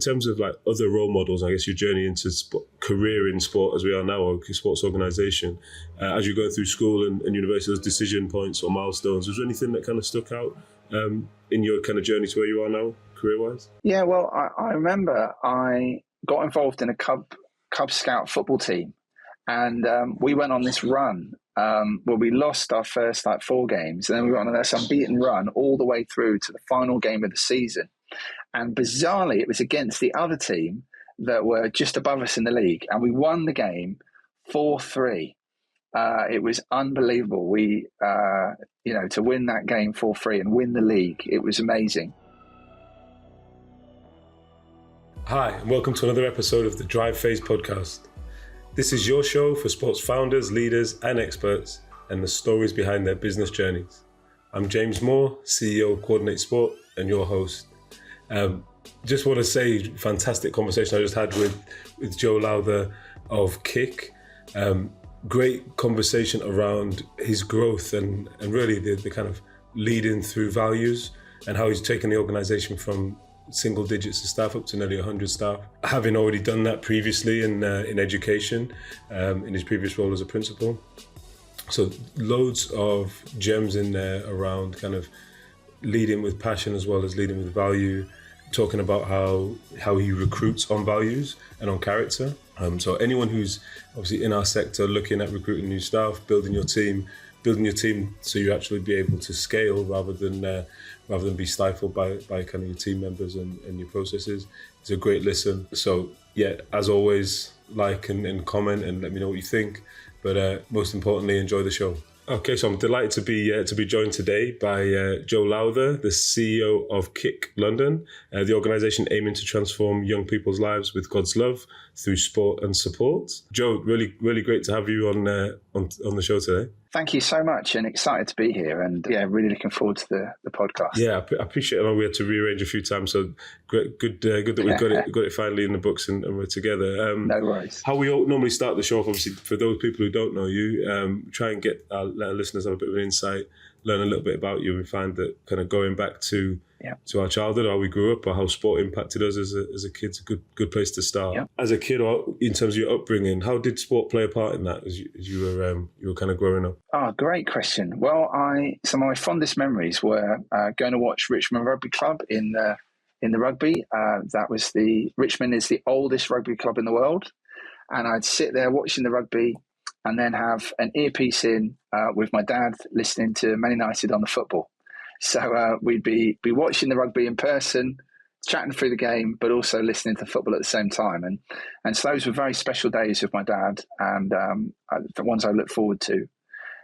terms of like other role models, I guess your journey into career in sport as we are now, or sports organisation, as you go through school and university, those decision points or milestones, was there anything that kind of stuck out in your kind of journey to where you are now, career-wise? Yeah, well, I remember I got involved in a Cub Scout football team, and we went on this run where we lost our first 4 games, and then we went on this unbeaten run all the way through to the final game of the season. And bizarrely, it was against the other team that were just above us in the league, and we won the game 4-3. It was unbelievable. We, to win that game 4-3 and win the league, it was amazing. Hi, and welcome to another episode of the Drive Phase podcast. This is your show for sports founders, leaders, and experts, and the stories behind their business journeys. I'm James Moore, CEO of Coordinate Sport, and your host. Just want to say, fantastic conversation I just had with Joe Lowther of KICK. Great conversation around his growth and really the kind of leading through values and how he's taken the organisation from single digits of staff up to nearly 100 staff. Having already done that previously in education, in his previous role as a principal. So loads of gems in there around kind of leading with passion as well as leading with value, talking about how he recruits on values and on character. So anyone who's obviously in our sector looking at recruiting new staff, building your team so you actually be able to scale rather than be stifled by kind of your team members and your processes. It's a great listen. So yeah, as always, like and comment and let me know what you think. But most importantly, enjoy the show. Okay, so I'm delighted to be joined today by Joe Lowther, the CEO of KICK London, the organisation aiming to transform young people's lives with God's love through sport and support. Joe, really, really great to have you on the show today. Thank you so much, and excited to be here, and really looking forward to the podcast. Yeah, I appreciate it. I know we had to rearrange a few times, so good that we've got it finally in the books and we're together. No worries. How we all normally start the show off, obviously, for those people who don't know you, try and let our listeners have a bit of an insight, learn a little bit about you. We find that kind of going back to our childhood, how we grew up, or how sport impacted us as a kid, is a good place to start. Yeah. As a kid, or in terms of your upbringing, how did sport play a part in that as you were kind of growing up? Oh, great question. Well, some of my fondest memories were going to watch Richmond Rugby Club in the rugby. Richmond is the oldest rugby club in the world, and I'd sit there watching the rugby and then have an earpiece in with my dad listening to Man United on the football. So we'd be watching the rugby in person, chatting through the game, but also listening to football at the same time. And so those were very special days with my dad, and the ones I look forward to.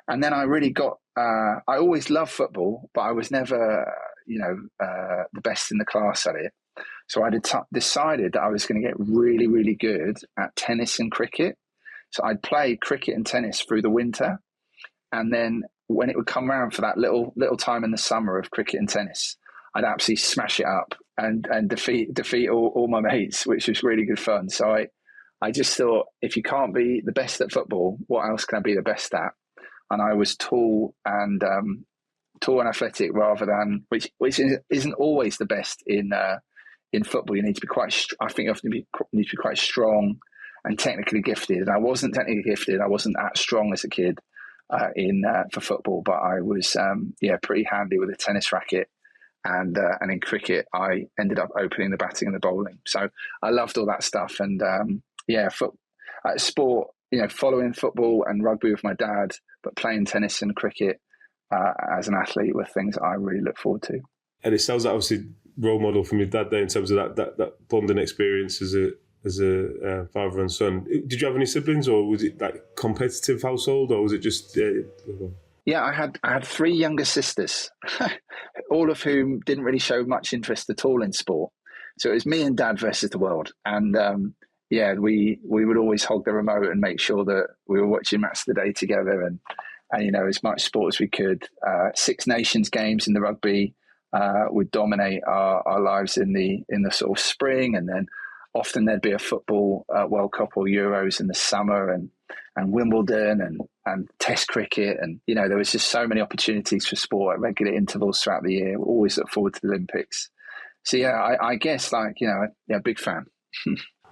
And then I really I always loved football, but I was never, the best in the class at it. So I decided that I was going to get really, really good at tennis and cricket. So I'd play cricket and tennis through the winter, and then when it would come around for that little time in the summer of cricket and tennis, I'd absolutely smash it up and defeat all my mates, which was really good fun. So I just thought, if you can't be the best at football, what else can I be the best at? And I was tall and athletic, rather than which isn't always the best in football. You need to be need to be quite strong and technically gifted. And I wasn't technically gifted. I wasn't that strong as a kid for football, but I was pretty handy with a tennis racket, and in cricket I ended up opening the batting and the bowling. So I loved all that stuff, and sport, following football and rugby with my dad, but playing tennis and cricket as an athlete were things that I really look forward to. And it sounds like obviously role model from your dad there in terms of that bonding experience as a father and son. Did you have any siblings, or was it like competitive household, or was it just? Yeah, I had 3 younger sisters, all of whom didn't really show much interest at all in sport. So it was me and dad versus the world, and we would always hog the remote and make sure that we were watching Match of the Day together, and as much sport as we could. 6 Nations games in the rugby would dominate our lives in the sort of spring, and then often there'd be a football World Cup or Euros in the summer, and Wimbledon and Test cricket. And, there was just so many opportunities for sport at regular intervals throughout the year. We always look forward to the Olympics. So yeah, I guess big fan.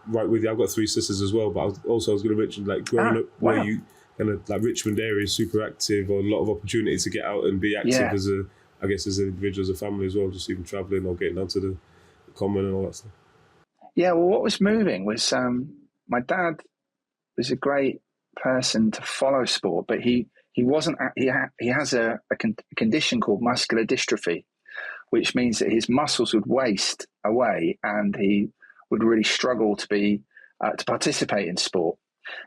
Right with you. I've got three sisters as well, but I was going to mention like growing up where Wow. you kind of like Richmond area is super active, or a lot of opportunities to get out and be active as an individual, as a family as well, just even travelling or getting down to the common and all that stuff. Yeah, well, what was moving was my dad was a great person to follow sport, but he wasn't. He has a condition called muscular dystrophy, which means that his muscles would waste away, and he would really struggle to participate in sport.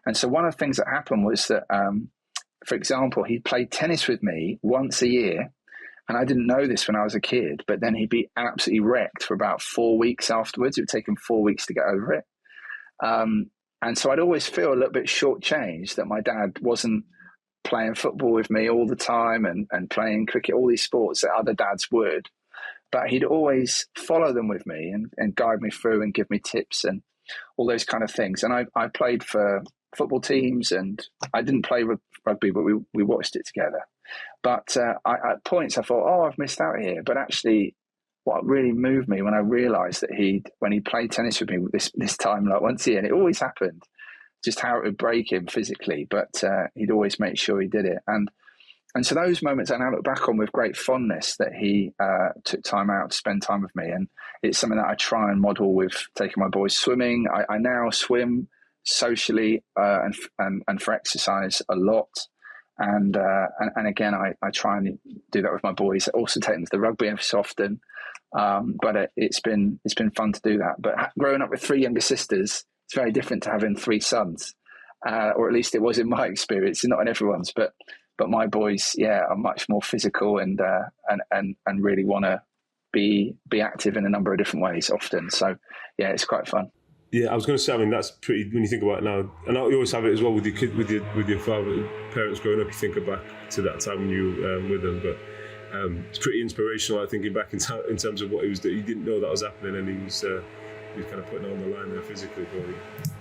And so one of the things that happened was that, for example, he played tennis with me once a year. And I didn't know this when I was a kid, but then he'd be absolutely wrecked for about 4 weeks afterwards. It would take him 4 weeks to get over it. And so I'd always feel a little bit shortchanged that my dad wasn't playing football with me all the time and playing cricket, all these sports that other dads would. But he'd always follow them with me and guide me through and give me tips and all those kind of things. And I played for football teams, and I didn't play rugby, but we watched it together. But at points I thought, I've missed out here. But actually, what really moved me when I realised that when he played tennis with me this time, like once a year, and it always happened, just how it would break him physically, but he'd always make sure he did it. And so those moments I now look back on with great fondness, that he took time out to spend time with me. And it's something that I try and model with taking my boys swimming. I now swim socially and for exercise a lot. And again, I try and do that with my boys. I also take them to the rugby every so often. But it's been fun to do that. But growing up with three younger sisters, it's very different to having three sons, or at least it was in my experience, not in everyone's. But my boys, are much more physical and really want to be active in a number of different ways often. So it's quite fun. Yeah, I was going to say, I mean, that's pretty, when you think about it now, and you always have it as well with your kid, with your father, parents growing up, you think back to that time when you were with them, but it's pretty inspirational, I think, back in terms of what he was doing. You didn't know that was happening, and he was kind of putting it on the line there physically for you.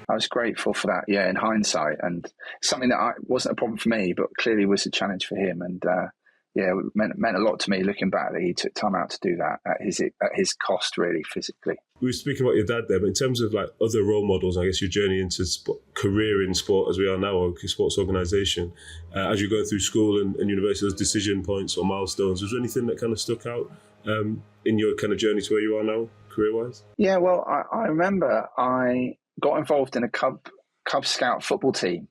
I was grateful for that, in hindsight, and something that wasn't a problem for me, but clearly was a challenge for him, and it meant a lot to me looking back that he took time out to do that at his cost, really, physically. We were speaking about your dad there, but in terms of like other role models, I guess your journey into career in sport as we are now, or sports organisation, as you go through school and university, those decision points or milestones, was there anything that kind of stuck out in your kind of journey to where you are now, career-wise? Yeah, well, I remember I got involved in a Cub Scout football team,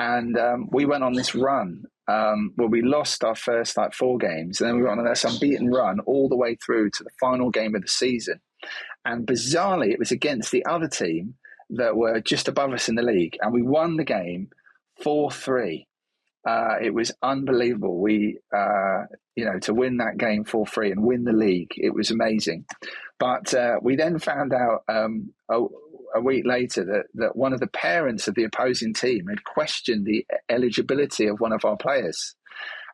and we went on this run where we lost our first 4 games, and then we went on this unbeaten run all the way through to the final game of the season. And bizarrely, it was against the other team that were just above us in the league, and we won the game 4-3. It was unbelievable. We, to win that game 4-3 and win the league, it was amazing. But we then found out a week later that one of the parents of the opposing team had questioned the eligibility of one of our players,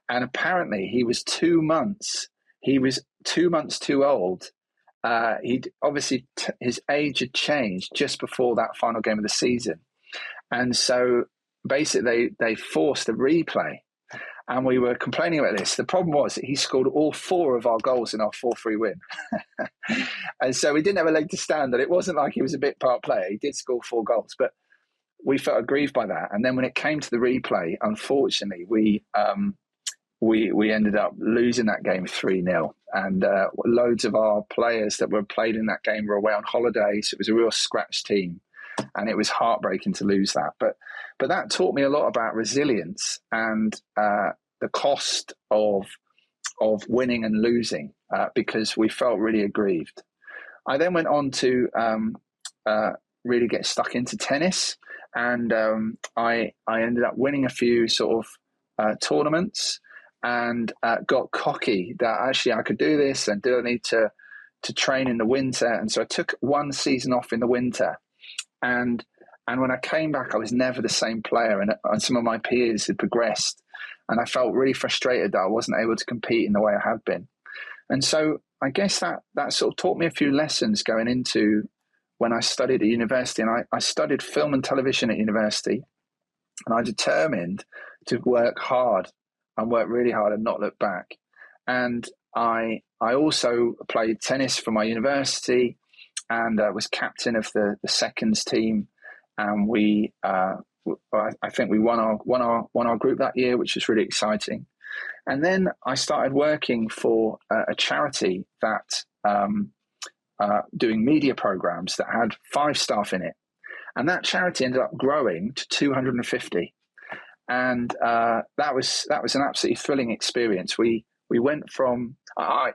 and apparently he was 2 months. He was 2 months too old. He'd obviously his age had changed just before that final game of the season, and so basically they forced a replay, and we were complaining about this. The problem was that he scored all 4 of our goals in our 4-3 win, and so we didn't have a leg to stand on. It wasn't like he was a bit part player. He did score 4 goals, but we felt aggrieved by that. And then when it came to the replay, unfortunately, we ended up losing that game 3-0. And loads of our players that were played in that game were away on holiday. So it was a real scratch team. And it was heartbreaking to lose that. But that taught me a lot about resilience and the cost of winning and losing, because we felt really aggrieved. I then went on to really get stuck into tennis. And I ended up winning a few sort of tournaments, and got cocky that actually I could do this, and did I need to train in the winter. And so I took 1 season off in the winter, and when I came back, I was never the same player, and some of my peers had progressed, and I felt really frustrated that I wasn't able to compete in the way I had been. And so I guess that sort of taught me a few lessons going into when I studied at university. And I studied film and television at university, and I determined to work hard and work really hard and not look back. And I also played tennis for my university, and was captain of the seconds team, and I think we won our group that year, which was really exciting. And then I started working for a charity that doing media programs that had 5 staff in it, and that charity ended up growing to 250, and that was an absolutely thrilling experience. We went from I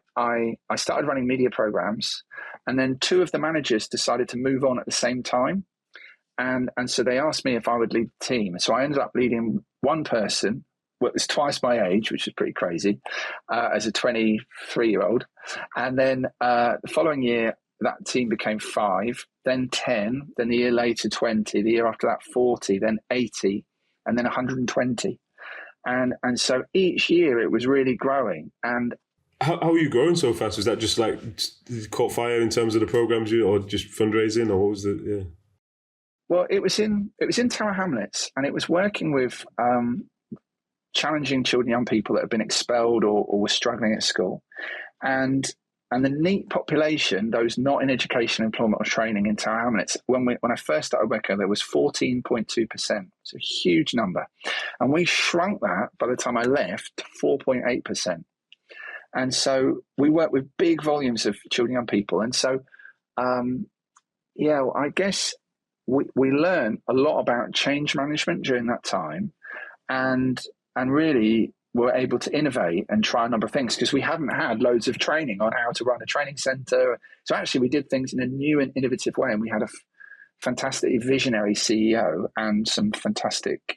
started running media programs, and then 2 of the managers decided to move on at the same time, and so they asked me if I would lead the team. So I ended up leading one person, what was twice my age, which was pretty crazy, as a 23-year-old. And then the following year, that team became 5, then 10, then the year later 20, the year after that 40, then 80, and then 120. And so each year it was really growing. And how are you growing so fast? Was that just like caught fire in terms of the programs, or just fundraising, or what was the? Yeah. Well, it was in Tower Hamlets, and it was working with challenging children, young people that have been expelled or were struggling at school, and the NEET population, those not in education, employment, or training in Tower Hamlets, when I first started working, there was 14.2%. It's a huge number, and we shrunk that by the time I left to 4.8%. And so we work with big volumes of children, young people, and so I guess we learned a lot about change management during that time, and really were able to innovate and try a number of things because we hadn't had loads of training on how to run a training centre. So actually we did things in a new and innovative way, and we had a fantastic visionary CEO and some fantastic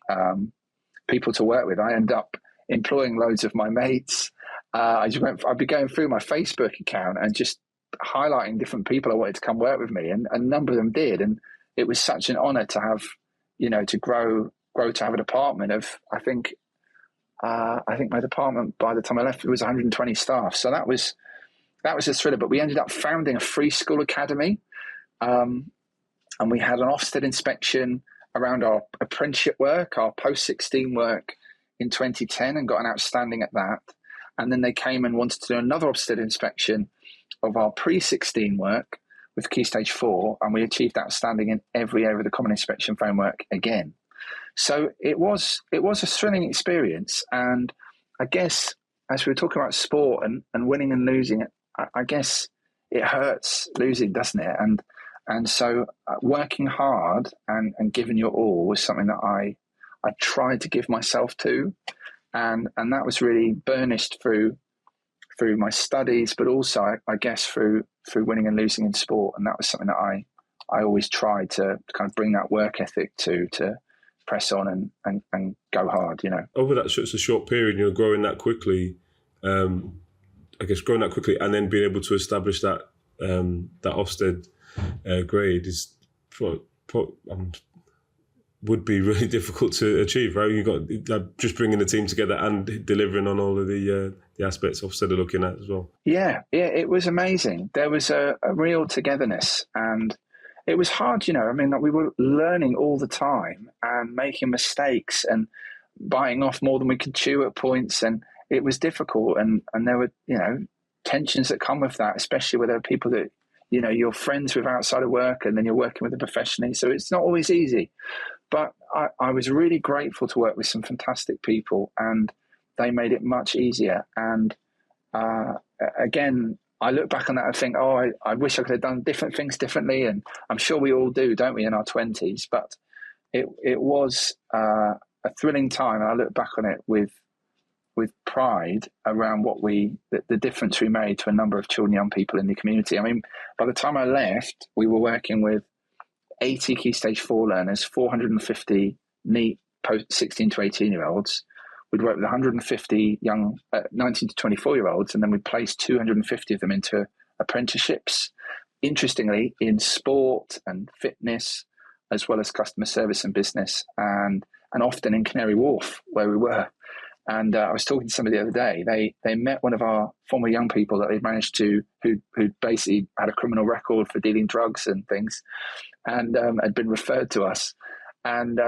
people to work with. I ended up employing loads of my mates. I'd be going through my Facebook account and just highlighting different people I wanted to come work with me, and a number of them did. And it was such an honour to have, to grow to have a department of, I think my department by the time I left, it was 120 staff. So that was a thriller. But we ended up founding a free school academy, and we had an Ofsted inspection around our apprenticeship work, our post-16 work in 2010, and got an outstanding at that. And then they came and wanted to do another Ofsted inspection of our pre-16 work with Key Stage 4, and we achieved outstanding in every area of the Common Inspection Framework again. So it was a thrilling experience. And I guess as we were talking about sport and winning and losing, I guess it hurts losing, doesn't it? And so working hard and giving your all was something that I tried to give myself to, and that was really burnished through my studies, but also I guess through winning and losing in sport. And that was something that I always tried to kind of bring that work ethic to press on and go hard, Over that such a short period, growing that quickly, and then being able to establish that Ofsted grade is would be really difficult to achieve, right? You got just bringing the team together and delivering on all of the aspects Ofsted are looking at as well. Yeah, it was amazing. There was a real togetherness, and it was hard, we were learning all the time and making mistakes and biting off more than we could chew at points, and it was difficult, and there were tensions that come with that, especially where there are people that you're friends with outside of work, and then you're working with them professionally, so it's not always easy. But I was really grateful to work with some fantastic people, and they made it much easier. And again, I look back on that and think, I wish I could have done different things differently. And I'm sure we all do, don't we, in our 20s? But it was a thrilling time. And I look back on it with pride around the difference we made to a number of children, young people in the community. By the time I left, we were working with 80 Key Stage 4 learners, 450 NEET post 16 to 18-year-olds. We'd work with 150 young 19 to 24-year-olds, and then we'd place 250 of them into apprenticeships, interestingly, in sport and fitness, as well as customer service and business, and often in Canary Wharf, where we were. And I was talking to somebody the other day. They met one of our former young people that they'd managed to, who basically had a criminal record for dealing drugs and things, and had been referred to us. And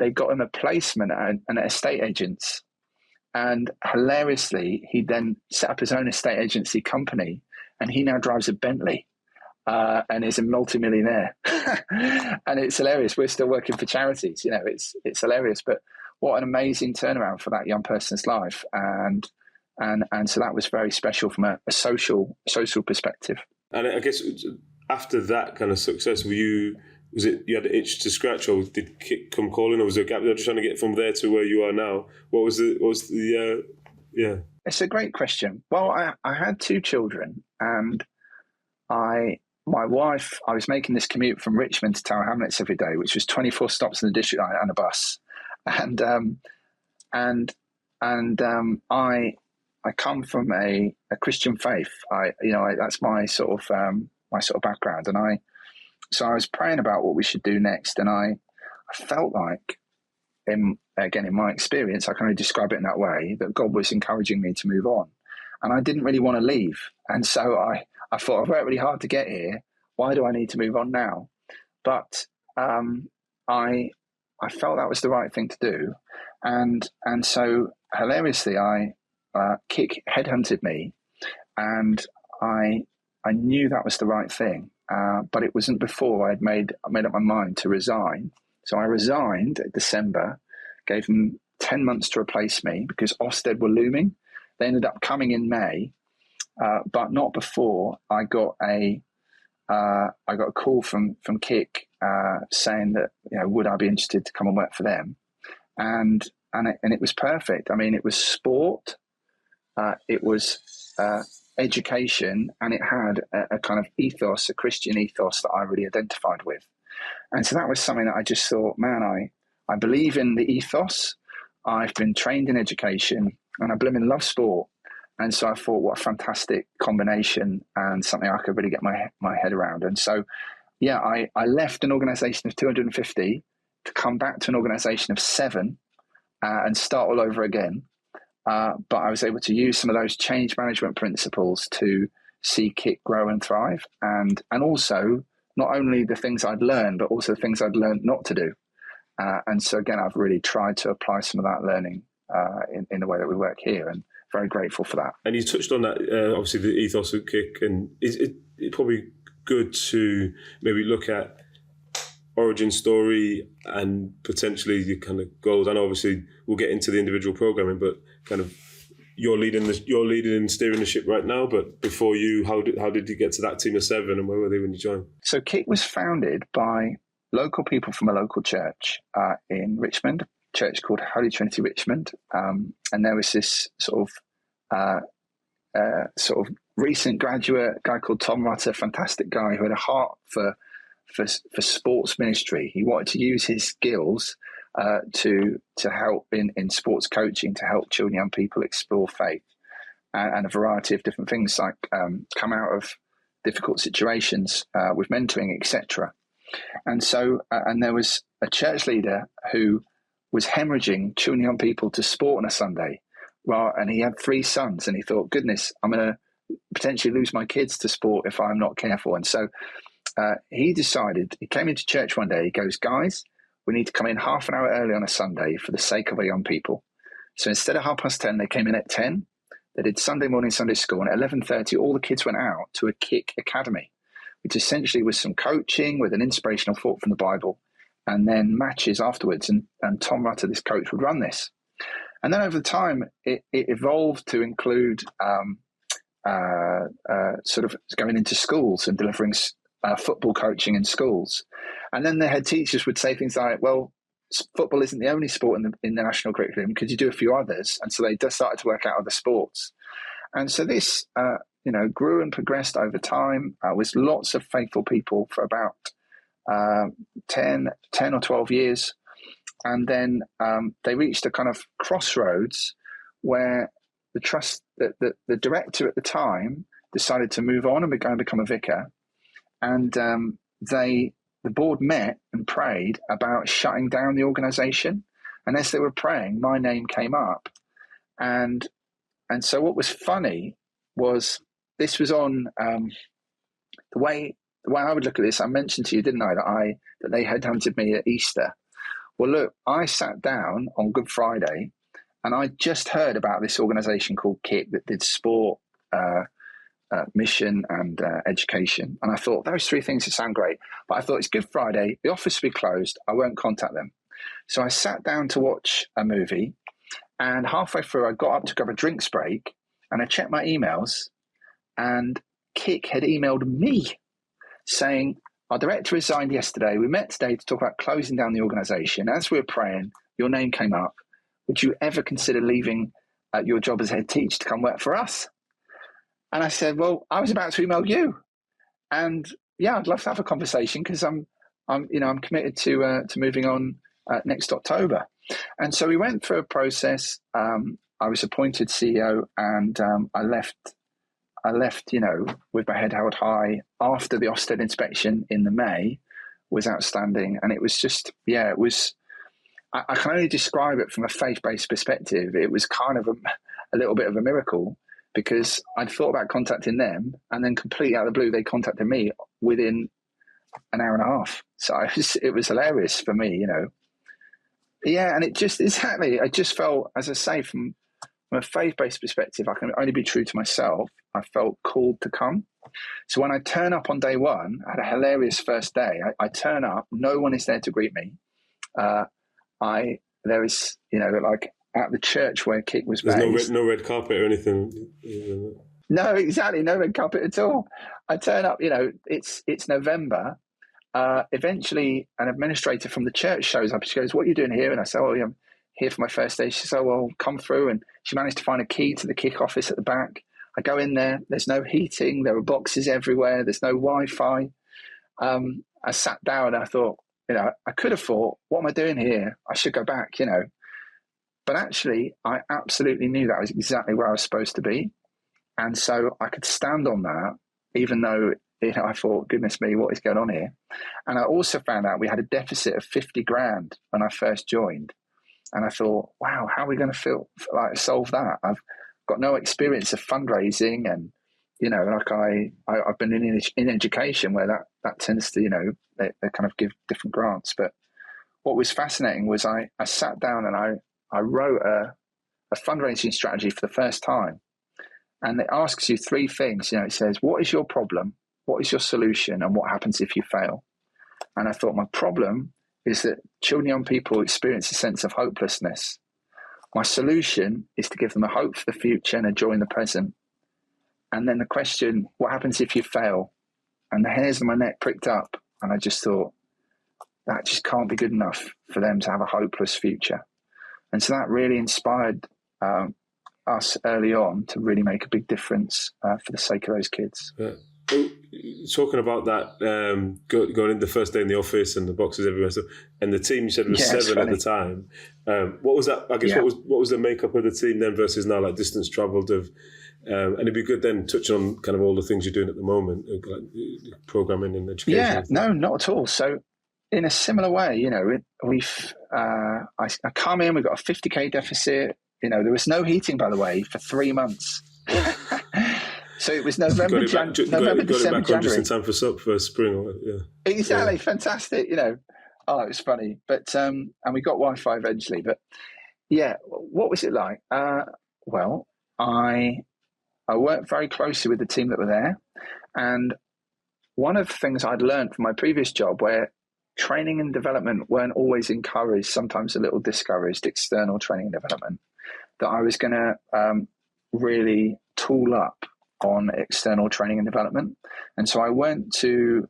they got him a placement at an estate agent's, And hilariously, he then set up his own estate agency company, and he now drives a Bentley. And is a multimillionaire. And it's hilarious. We're still working for charities. It's hilarious. But what an amazing turnaround for that young person's life. And so that was very special from a social perspective. And I guess after that kind of success, you had an itch to scratch, or did KICK come calling, or was there a gap? You're just trying to get from there to where you are now. What was the It's a great question. Well, I had 2 children, and my wife, I was making this commute from Richmond to Tower Hamlets every day, which was 24 stops in the district line and a bus. I come from a Christian faith. That's my sort of background. So I was praying about what we should do next. And I felt like, in my experience, I kind of describe it in that way, that God was encouraging me to move on. And I didn't really want to leave. And so I thought, I've worked really hard to get here. Why do I need to move on now? But I felt that was the right thing to do. And so hilariously, KICK headhunted me, and I knew that was the right thing. But it wasn't before I'd made up my mind to resign. So I resigned in December, gave them 10 months to replace me because Ofsted were looming. They ended up coming in May, but not before I got a call from KICK saying that, would I be interested to come and work for them? And it was perfect. I mean, it was sport, it was education, and it had a kind of ethos, a Christian ethos that I really identified with. And so that was something that I just thought, man, I believe in the ethos. I've been trained in education, and I blooming love sport. And so I thought, what a fantastic combination, and something I could really get my head around. And so, I left an organization of 250 to come back to an organization of 7 and start all over again. But I was able to use some of those change management principles to see KICK grow and thrive. And also, not only the things I'd learned, but also the things I'd learned not to do. And so again, I've really tried to apply some of that learning in the way that we work here, and very grateful for that. And you touched on that, obviously the ethos of KICK, and it's probably good to maybe look at origin story and potentially the kind of goals. And obviously we'll get into the individual programming, but kind of you're leading and steering the ship right now. But before you, how did you get to that team of 7, and where were they when you joined? So KICK was founded by local people from a local church in Richmond, a church called Holy Trinity Richmond, and there was this sort of recent graduate guy called Tom Rutter, fantastic guy who had a heart for sports ministry. He wanted to use his skills to help in sports coaching, to help children, young people explore faith and a variety of different things, like come out of difficult situations with mentoring, etc. And so, and there was a church leader who was hemorrhaging children, young people to sport on a Sunday. Well, and he had 3 sons, and he thought, goodness, I'm going to potentially lose my kids to sport if I'm not careful. And so he decided, he came into church one day, he goes, guys, we need to come in half an hour early on a Sunday for the sake of our young people. So instead of 10:30, they came in at 10. They did Sunday morning Sunday school, and at 11:30, all the kids went out to a KICK Academy, which essentially was some coaching with an inspirational thought from the Bible, and then matches afterwards. And Tom Rutter, this coach, would run this. And then over time, it evolved to include sort of going into schools and delivering football coaching in schools. And then the head teachers would say things like, well, football isn't the only sport in the national curriculum. Could you do a few others? And so they just started to work out other sports. And so this, grew and progressed over time with lots of faithful people for about 10 or 12 years. And then they reached a kind of crossroads where the director at the time decided to move on and become a vicar. And the board met and prayed about shutting down the organisation. And as they were praying, my name came up. And so what was funny was this was on the way I would look at this. I mentioned to you, didn't I, that they headhunted me at Easter. Well, look, I sat down on Good Friday And I just heard about this organisation called KICK that did sport, mission and education. And I thought those three things sound great. But I thought it's Good Friday, the office will be closed, I won't contact them. So I sat down to watch a movie, and halfway through I got up to grab a drinks break, and I checked my emails, and KICK had emailed me saying, our director resigned yesterday. We met today to talk about closing down the organisation. As we were praying, your name came up. Would you ever consider leaving your job as head teacher to come work for us? And I said, well, I was about to email you. And yeah, I'd love to have a conversation because I'm committed to moving on next October. And so we went through a process. I was appointed CEO, and I left, with my head held high after the Ofsted inspection in the May was outstanding. And it was just, it was, I can only describe it from a faith-based perspective. It was kind of a little bit of a miracle, because I'd thought about contacting them, and then completely out of the blue, they contacted me within an hour and a half. So it was hilarious for me, Yeah, and I just felt, as I say, from a faith-based perspective, I can only be true to myself. I felt called to come. So when I turn up on day one, I had a hilarious first day. I turn up, no one is there to greet me. There is, like at the church where KICK was based. There's no red carpet or anything. No, exactly, no red carpet at all. I turn up, it's November. Eventually, an administrator from the church shows up. She goes, "What are you doing here?" And I say, "Oh, yeah, I'm here for my first day." She says, "Oh, well, come through." And she managed to find a key to the KICK office at the back. I go in there. There's no heating. There are boxes everywhere. There's no Wi-Fi. I sat down and I thought, I could have thought, what am I doing here? I should go back, But actually, I absolutely knew that was exactly where I was supposed to be. And so I could stand on that, even though, I thought, goodness me, what is going on here? And I also found out we had a deficit of 50 grand when I first joined. And I thought, wow, how are we going to solve that? I've got no experience of fundraising, and, I've been in education where that tends to, they kind of give different grants. But what was fascinating was I sat down and I wrote a fundraising strategy for the first time. And it asks you three things. It says, what is your problem? What is your solution? And what happens if you fail? And I thought, my problem is that children and young people experience a sense of hopelessness. My solution is to give them a hope for the future and a joy in the present. And then the question, what happens if you fail? And the hairs on my neck pricked up. And I just thought, that just can't be good enough for them to have a hopeless future. And so that really inspired us early on to really make a big difference for the sake of those kids. Yeah. Talking about that, going in the first day in the office and the boxes everywhere, and the team you said was 7 at the time. What was that? I guess what was the makeup of the team then versus now, like distance travelled of? And it'd be good then touching on kind of all the things you're doing at the moment, like programming and education. Yeah, no, not at all. So in a similar way, we've I come in, we've got a 50k deficit. There was no heating, by the way, for 3 months. So it was November, December, January. Got it back on just in time for spring. Yeah. Exactly, fantastic. It was funny, but and we got Wi-Fi eventually. But yeah, what was it like? Well, I worked very closely with the team that were there, and one of the things I'd learned from my previous job, where training and development weren't always encouraged, sometimes a little discouraged, external training and development, that I was going to really tool up on external training and development. And so I went to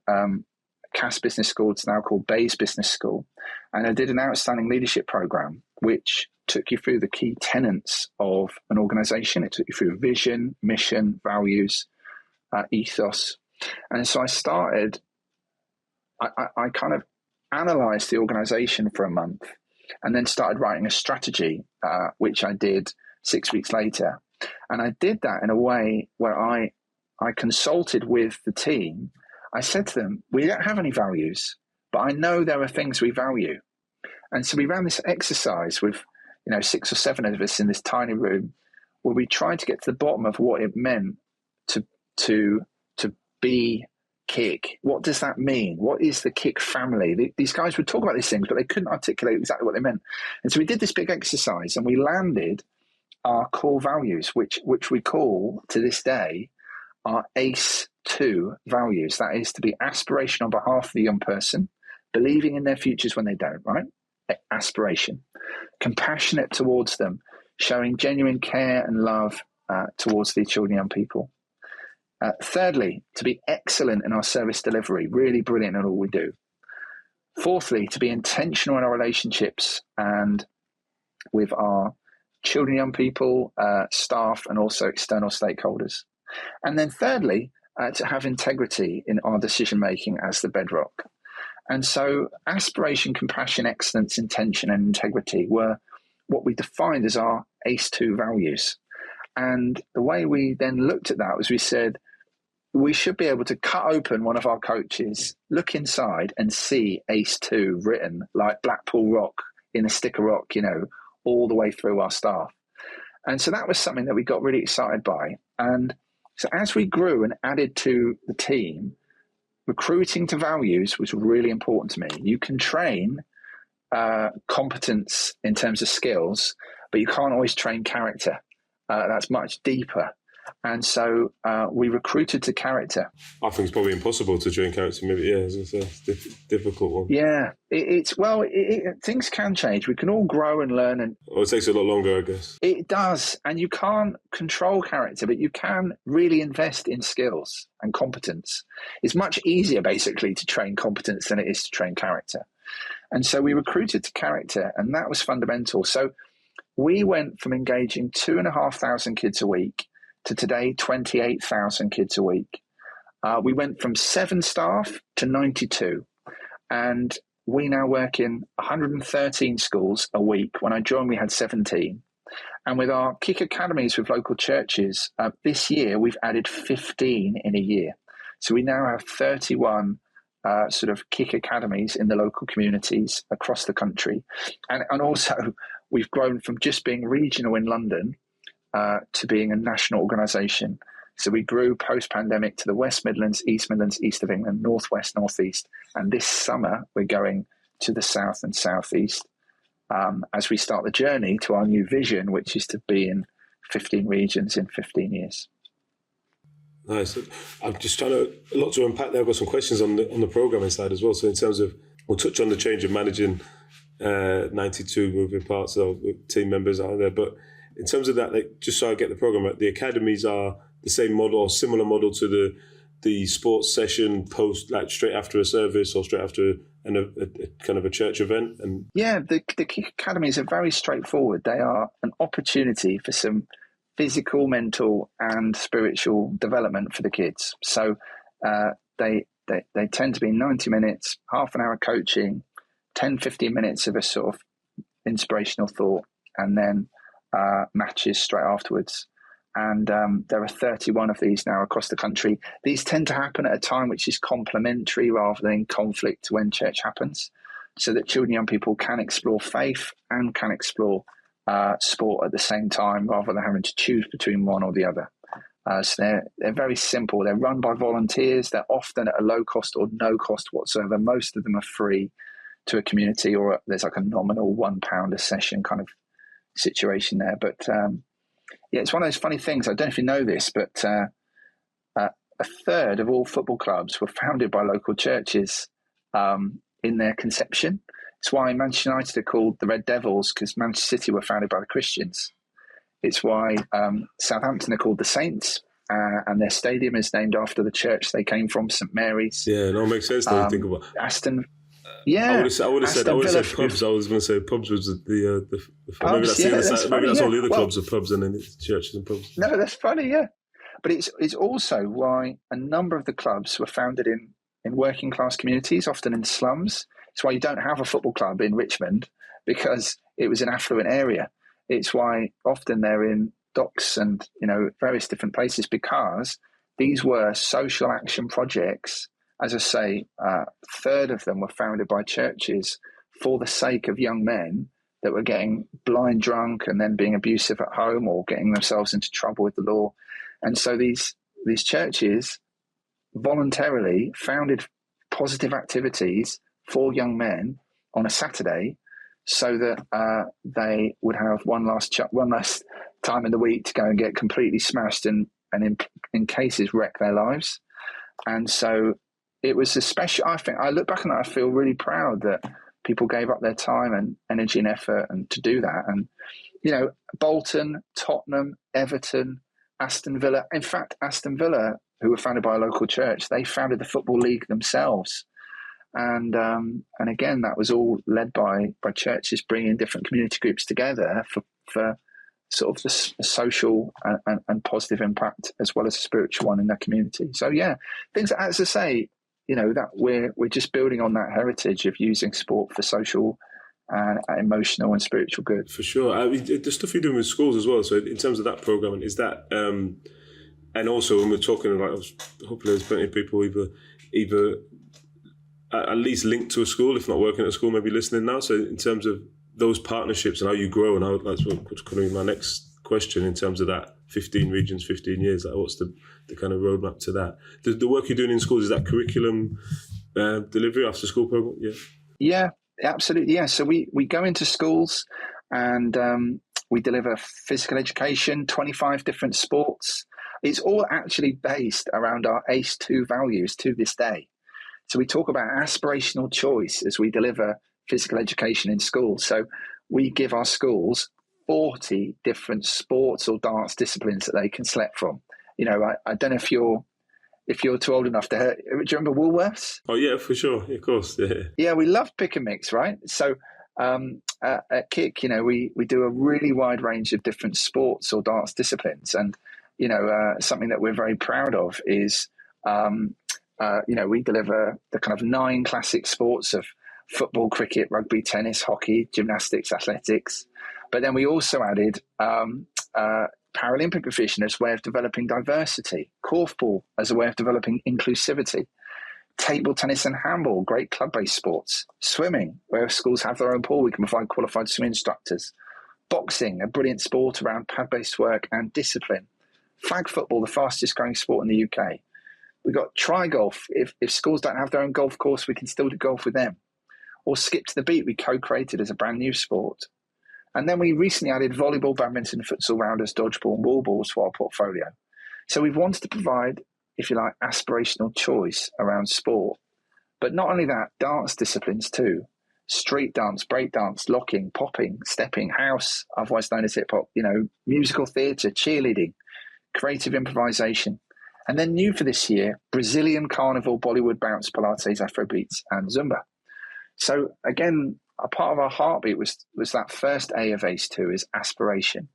Cass Business School, it's now called Bayes Business School, and I did an outstanding leadership program, which took you through the key tenets of an organization. It took you through vision, mission, values, ethos. And so I started, I kind of analyzed the organization for a month and then started writing a strategy, which I did 6 weeks later. And I did that in a way where I consulted with the team. I said to them, we don't have any values, but I know there are things we value. And so we ran this exercise with 6 or 7 of us in this tiny room, where we tried to get to the bottom of what it meant to be KICK? What does that mean? What is the KICK family? These guys would talk about these things, but they couldn't articulate exactly what they meant. And so we did this big exercise and we landed our core values, which we call to this day our ACE2 values. That is to be aspiration on behalf of the young person, believing in their futures when they don't, right? Aspiration. Compassionate towards them, showing genuine care and love towards the children and young people. Thirdly, to be excellent in our service delivery, really brilliant in all we do. Fourthly, to be intentional in our relationships and with our children, young people, staff, and also external stakeholders. And then thirdly, to have integrity in our decision-making as the bedrock. And so aspiration, compassion, excellence, intention, and integrity were what we defined as our ACE2 values. And the way we then looked at that was we said, we should be able to cut open one of our coaches, look inside and see ACE2 written like Blackpool Rock in a stick of rock, all the way through our staff. And so that was something that we got really excited by. And so as we grew and added to the team, recruiting to values was really important to me. You can train competence in terms of skills, but you can't always train character. That's much deeper. And so we recruited to character. I think it's probably impossible to train character. Maybe, it's a difficult one. Yeah, things can change. We can all grow and learn. Or it takes a lot longer, I guess. It does. And you can't control character, but you can really invest in skills and competence. It's much easier, basically, to train competence than it is to train character. And so we recruited to character, and that was fundamental. So we went from engaging 2,500 kids a week to today 28,000 kids a week. We went from 7 staff to 92, and we now work in 113 schools a week. When I joined, we had 17. And with our KICK Academies with local churches, this year we've added 15 in a year. So we now have 31 sort of KICK Academies in the local communities across the country. And also we've grown from just being regional in London to being a national organisation. So we grew post-pandemic to the West Midlands, East of England, Northwest, Northeast. And this summer, we're going to the South and Southeast as we start the journey to our new vision, which is to be in 15 regions in 15 years. Nice. I'm just trying a lot to unpack there. I've got some questions on the programming side as well. So in terms of, we'll touch on the change of managing 92 moving parts of team members out there, but in terms of that, just so I get the program right, the academies are the same model or similar model to the sports session post, like straight after a service or straight after a kind of a church event. And the KICK Academies are very straightforward. They are an opportunity for some physical, mental, and spiritual development for the kids. So they tend to be 90 minutes, half an hour coaching, 10, 15 minutes of a sort of inspirational thought, and then matches straight afterwards. And there are 31 of these now across the country. These tend to happen at a time which is complementary rather than in conflict to when church happens, so that children and young people can explore faith and can explore sport at the same time rather than having to choose between one or the other. So they're very simple. They're run by volunteers. They're often at a low cost or no cost whatsoever. Most of them are free to a community, or there's like a nominal £1 a session kind of situation there. But it's one of those funny things. I don't know if you know this, but a third of all football clubs were founded by local churches in their conception. It's why Manchester United are called the Red Devils, because Manchester City were founded by the Christians. It's why Southampton are called the Saints, and their stadium is named after the church they came from, St Mary's. Yeah, no, it makes sense to think about. Aston. Yeah, I would have said pubs. I was going to say pubs was the pubs, maybe that's all the other clubs are pubs, and then it's churches and pubs. No, that's funny, yeah. But it's also why a number of the clubs were founded in working class communities, often in slums. It's why you don't have a football club in Richmond, because it was an affluent area. It's why often they're in docks and various different places, because these were social action projects. As I say, a third of them were founded by churches for the sake of young men that were getting blind drunk and then being abusive at home or getting themselves into trouble with the law. And so these churches voluntarily founded positive activities for young men on a Saturday, so that they would have one last time in the week to go and get completely smashed and in cases wreck their lives. And so it was a special. I think I look back on that, I feel really proud that people gave up their time and energy and effort and to do that. And Bolton, Tottenham, Everton, Aston Villa. In fact, Aston Villa, who were founded by a local church, they founded the Football League themselves. And again, that was all led by churches bringing different community groups together for sort of the social and positive impact, as well as a spiritual one in their community. So yeah, things, as I say, that we're just building on that heritage of using sport for social and emotional and spiritual good. For sure. I mean, the stuff you're doing with schools as well. So in terms of that programming, is that, and also when we're talking about, hopefully there's plenty of people either at least linked to a school, if not working at a school, maybe listening now. So in terms of those partnerships and how you grow, and how that's what's going to be my next question in terms of that 15 regions, 15 years, like what's the kind of roadmap to that? The work you're doing in schools, is that curriculum delivery, after school program? Yeah, absolutely. Yeah. So we go into schools and we deliver physical education, 25 different sports. It's all actually based around our ACE2 values to this day. So we talk about aspirational choice as we deliver physical education in schools. So we give our schools 40 different sports or dance disciplines that they can select from. I don't know if you're too old enough to hear. Do you remember Woolworths? Oh yeah, for sure, of course. Yeah, we love pick and mix, right? So at KICK, we do a really wide range of different sports or dance disciplines, and something that we're very proud of is we deliver the kind of 9 classic sports of football, cricket, rugby, tennis, hockey, gymnastics, athletics. But then we also added Paralympic provision as a way of developing diversity, korfball as a way of developing inclusivity, table tennis and handball, great club-based sports, swimming, where schools have their own pool, we can provide qualified swim instructors, boxing, a brilliant sport around pad-based work and discipline, flag football, the fastest growing sport in the UK. We've got tri-golf. If schools don't have their own golf course, we can still do golf with them. Or skip to the beat, we co-created as a brand new sport. And then we recently added volleyball, badminton, futsal, rounders, dodgeball and wall balls to our portfolio. So we've wanted to provide, if you like, aspirational choice around sport. But not only that, dance disciplines too. Street dance, break dance, locking, popping, stepping, house, otherwise known as hip hop, musical theatre, cheerleading, creative improvisation. And then new for this year, Brazilian carnival, Bollywood bounce, Pilates, Afrobeats and Zumba. So again, a part of our heartbeat was that first A of ACE2 is aspiration.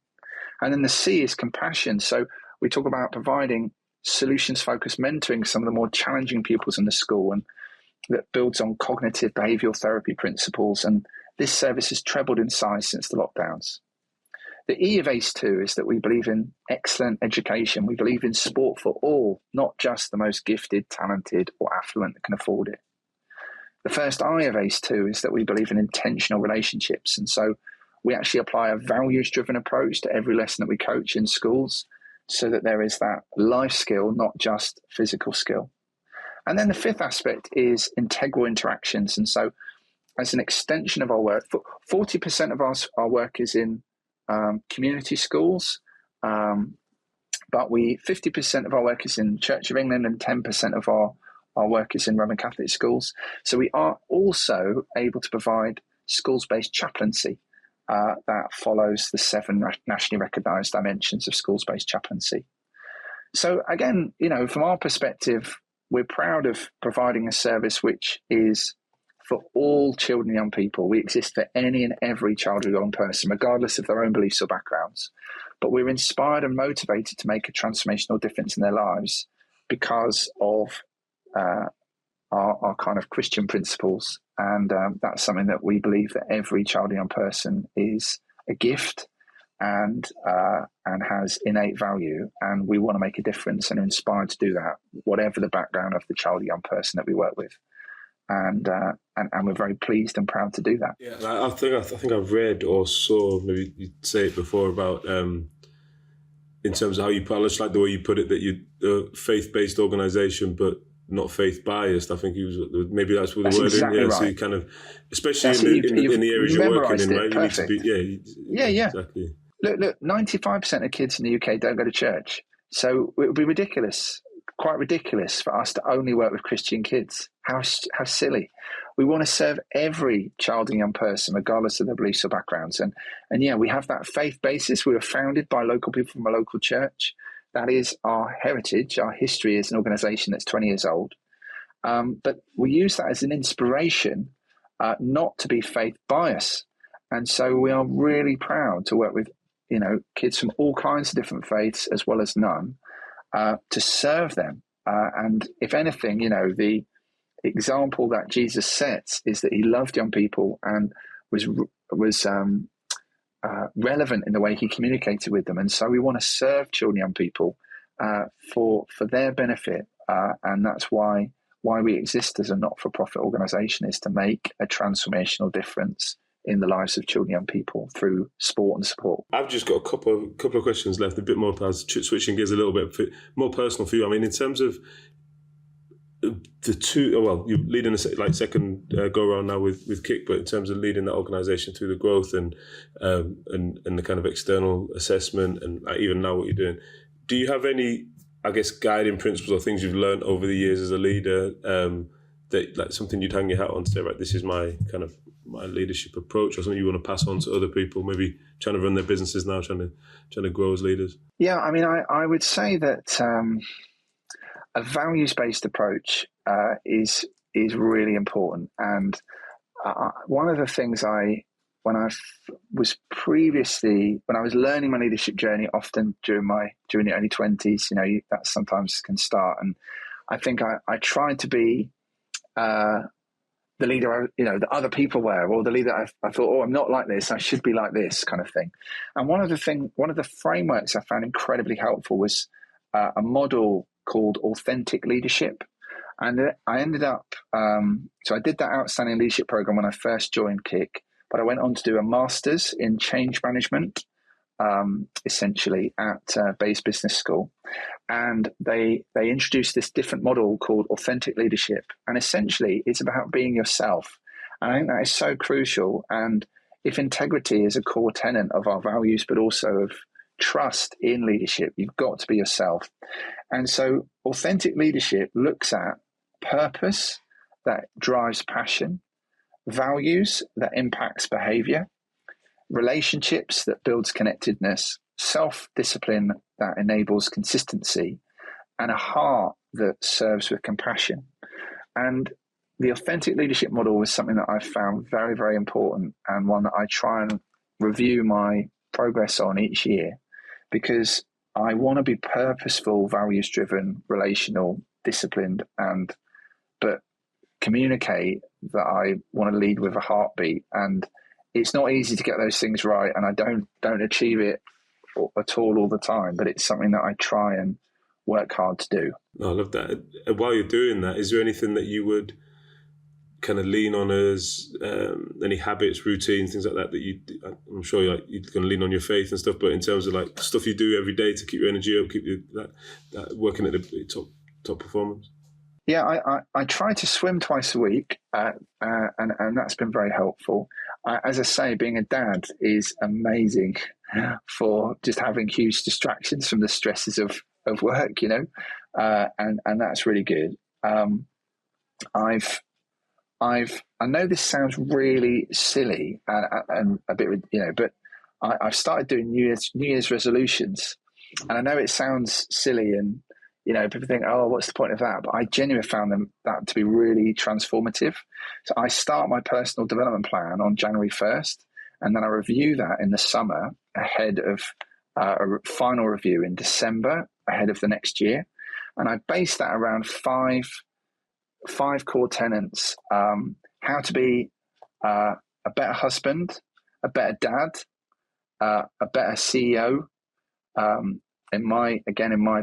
And then the C is compassion. So we talk about providing solutions-focused mentoring to some of the more challenging pupils in the school, and that builds on cognitive behavioural therapy principles. And this service has trebled in size since the lockdowns. The E of ACE2 is that we believe in excellent education. We believe in sport for all, not just the most gifted, talented or affluent that can afford it. The first I of ACE2 is that we believe in intentional relationships. And so we actually apply a values-driven approach to every lesson that we coach in schools, so that there is that life skill, not just physical skill. And then the fifth aspect is integral interactions. And so as an extension of our work, 40% of our work is in community schools, but 50% of our work is in Church of England and 10% of our work is in Roman Catholic schools. So we are also able to provide schools-based chaplaincy that follows the 7 nationally recognised dimensions of schools-based chaplaincy. So again, from our perspective, we're proud of providing a service which is for all children and young people. We exist for any and every child or young person, regardless of their own beliefs or backgrounds. But we're inspired and motivated to make a transformational difference in their lives because of our kind of Christian principles. And that's something that we believe that every child and young person is a gift and has innate value. And we want to make a difference and are inspired to do that, whatever the background of the child or young person that we work with. And we're very pleased and proud to do that. Yeah, I think I've read or saw, maybe you'd say it before, about in terms of how you put, I just like the way you put it, that you're a faith-based organisation, but not faith-biased. I think maybe that's what the word exactly in. Yeah, right. so you kind of, especially in the areas you're working in, right? You need to be, yeah. Exactly. Look, 95% of kids in the UK don't go to church. So it would be ridiculous, quite ridiculous for us to only work with Christian kids. How silly. We want to serve every child and young person, regardless of their beliefs or backgrounds. And yeah, we have that faith basis. We were founded by local people from a local church. That is our heritage. Our history is an organisation that's 20 years old. But we use that as an inspiration, not to be faith biased. And so we are really proud to work with, kids from all kinds of different faiths as well as none, to serve them. And if anything, the example that Jesus sets is that he loved young people and was relevant in the way he communicated with them. And so we want to serve children, young people, for their benefit. And that's why we exist as a not-for-profit organisation, is to make a transformational difference in the lives of children, young people through sport and support. I've just got a couple of questions left, a bit more switching gears a little bit, more personal for you. I mean, in terms of the two, you're leading a second go around now with KICK, but in terms of leading that organisation through the growth and the kind of external assessment, and even now what you're doing, do you have any, I guess, guiding principles or things you've learned over the years as a leader, that like something you'd hang your hat on to say, right, this is my leadership approach, or something you want to pass on to other people, maybe trying to run their businesses now, trying to grow as leaders? Yeah, I mean, I would say that a values-based approach is really important. And one of the things when I was learning my leadership journey, often during the early 20s, that sometimes can start. And I think I tried to be the leader, that other people were, or the leader I thought, I'm not like this, I should be like this kind of thing. And one of the frameworks I found incredibly helpful was a model called authentic leadership. And I ended up, so I did that outstanding leadership program when I first joined KICK, but I went on to do a master's in change management, essentially at Bayes Business School. And they introduced this different model called authentic leadership. And essentially it's about being yourself. And I think that is so crucial. And if integrity is a core tenet of our values, but also of trust in leadership, you've got to be yourself. And so authentic leadership looks at purpose that drives passion, values that impacts behavior, relationships that builds connectedness, self-discipline that enables consistency, and a heart that serves with compassion. And the authentic leadership model was something that I found very, very important, and one that I try and review my progress on each year, because I want to be purposeful, values-driven, relational, disciplined, but communicate that I want to lead with a heartbeat. And it's not easy to get those things right, and I don't achieve it at all the time, but it's something that I try and work hard to do. I love that. While you're doing that, is there anything that you would kind of lean on as any habits, routines, things like that I'm sure you're going to lean on your faith and stuff, but in terms of like stuff you do every day to keep your energy up, keep you that working at the top performance? Yeah, I try to swim twice a week, and that's been very helpful. As I say, being a dad is amazing for just having huge distractions from the stresses of work, and that's really good. I know this sounds really silly and a bit, but I've started doing New Year's resolutions, and I know it sounds silly and, people think, oh, what's the point of that? But I genuinely found that to be really transformative. So I start my personal development plan on January 1st, and then I review that in the summer ahead of a final review in December ahead of the next year. And I base that around five core tenets: how to be a better husband, a better dad, a better CEO, in my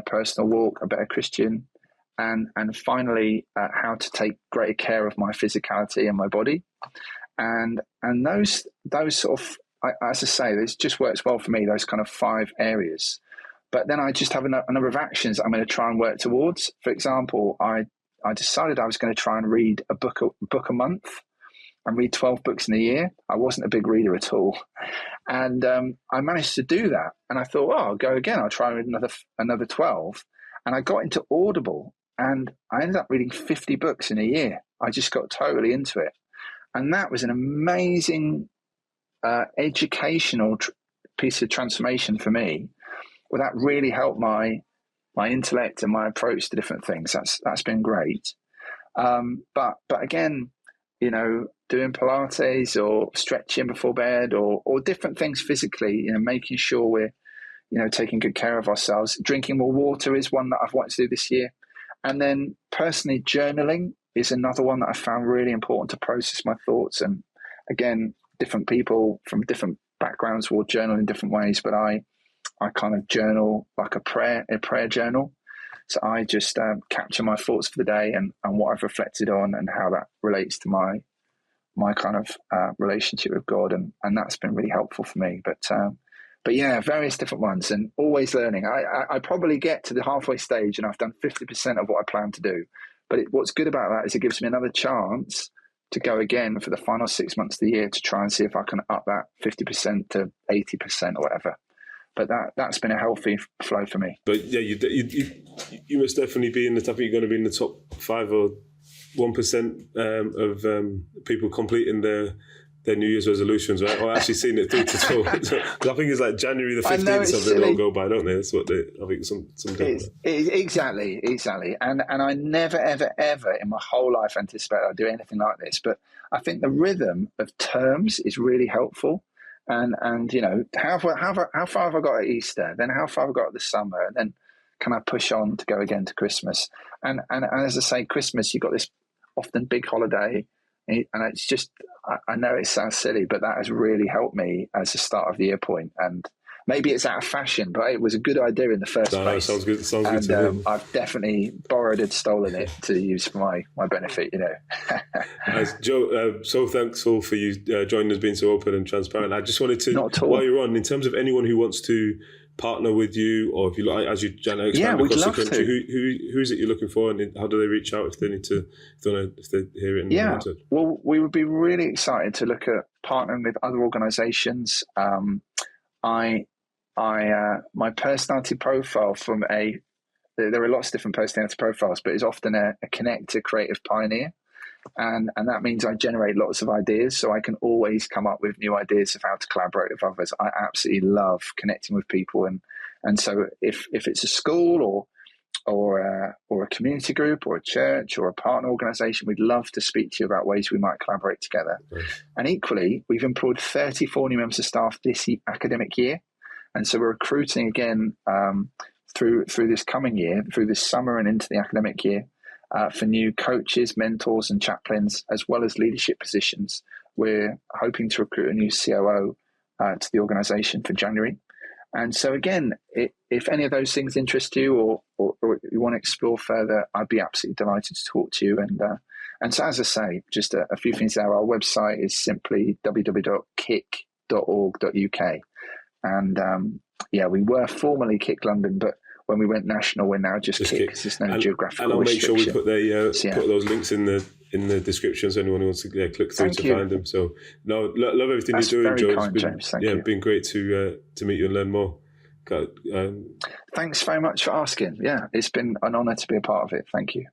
personal walk, a better Christian, and finally how to take greater care of my physicality and my body. And those sort of, as I say, this just works well for me, those kind of 5 areas. But then I just have a number of actions I'm going to try and work towards. For example, I decided I was going to try and read a book a month and read 12 books in a year. I wasn't a big reader at all. And I managed to do that. And I thought, I'll go again. I'll try and read another 12. And I got into Audible and I ended up reading 50 books in a year. I just got totally into it. And that was an amazing educational piece of transformation for me. Well, that really helped my intellect and my approach to different things. That's been great. But again, doing Pilates or stretching before bed or different things physically, making sure we're, taking good care of ourselves. Drinking more water is one that I've wanted to do this year. And then personally, journaling is another one that I found really important to process my thoughts. And again, different people from different backgrounds will journal in different ways, but I kind of journal like a prayer journal. So I just capture my thoughts for the day and what I've reflected on and how that relates to my kind of relationship with God. And that's been really helpful for me. But yeah, various different ones and always learning. I probably get to the halfway stage and I've done 50% of what I plan to do. But what's good about that is it gives me another chance to go again for the final 6 months of the year to try and see if I can up that 50% to 80% or whatever. But that's been a healthy flow for me. But yeah, you must definitely be in the top. You're going to be in the top 5 or 1% of people completing their New Year's resolutions, right? Or actually seeing it through to 12. I think it's like January the 15th, something they all go by, don't they? That's what I think some do. Exactly. And I never, ever, ever in my whole life anticipated I'd do anything like this. But I think the rhythm of terms is really helpful. And how far have I got at Easter? Then how far have I got at the summer? And then can I push on to go again to Christmas? And as I say, Christmas, you've got this often big holiday. And it's just, I know it sounds silly, but that has really helped me as a start of the year point. And maybe it's out of fashion, but it was a good idea in the first place. Sounds good. Sounds good to me. I've definitely borrowed and stolen it to use for my benefit, Nice. Joe, so thankful for you joining us, being so open and transparent. I just wanted to, while you're on, in terms of anyone who wants to partner with you, or if you like, as you expand across the country, who is it you're looking for, and how do they reach out if they need to, if they hear it? Well, we would be really excited to look at partnering with other organisations. My personality profile there are lots of different personality profiles, but it's often a connector, creative pioneer. And that means I generate lots of ideas, so I can always come up with new ideas of how to collaborate with others. I absolutely love connecting with people, and so if it's a school or a community group or a church or a partner organisation, we'd love to speak to you about ways we might collaborate together. Right. And equally, we've employed 34 new members of staff this academic year, and so we're recruiting again through this coming year, through this summer and into the academic year. For new coaches, mentors and chaplains, as well as leadership positions. We're hoping to recruit a new COO to the organisation for January. And so again, if any of those things interest you or you want to explore further, I'd be absolutely delighted to talk to you. And so as I say, just a few things there. Our website is simply www.kick.org.uk. And we were formerly KICK London, but when we went national, we're now just KICK because there's no geographical and I'll make sure we put put those links in the description so anyone who wants to click through to find them. So love everything That's you're doing, Joe. Kind, James. Thank you. It's been great to meet you and learn more. Thanks very much for asking. Yeah, it's been an honour to be a part of it. Thank you.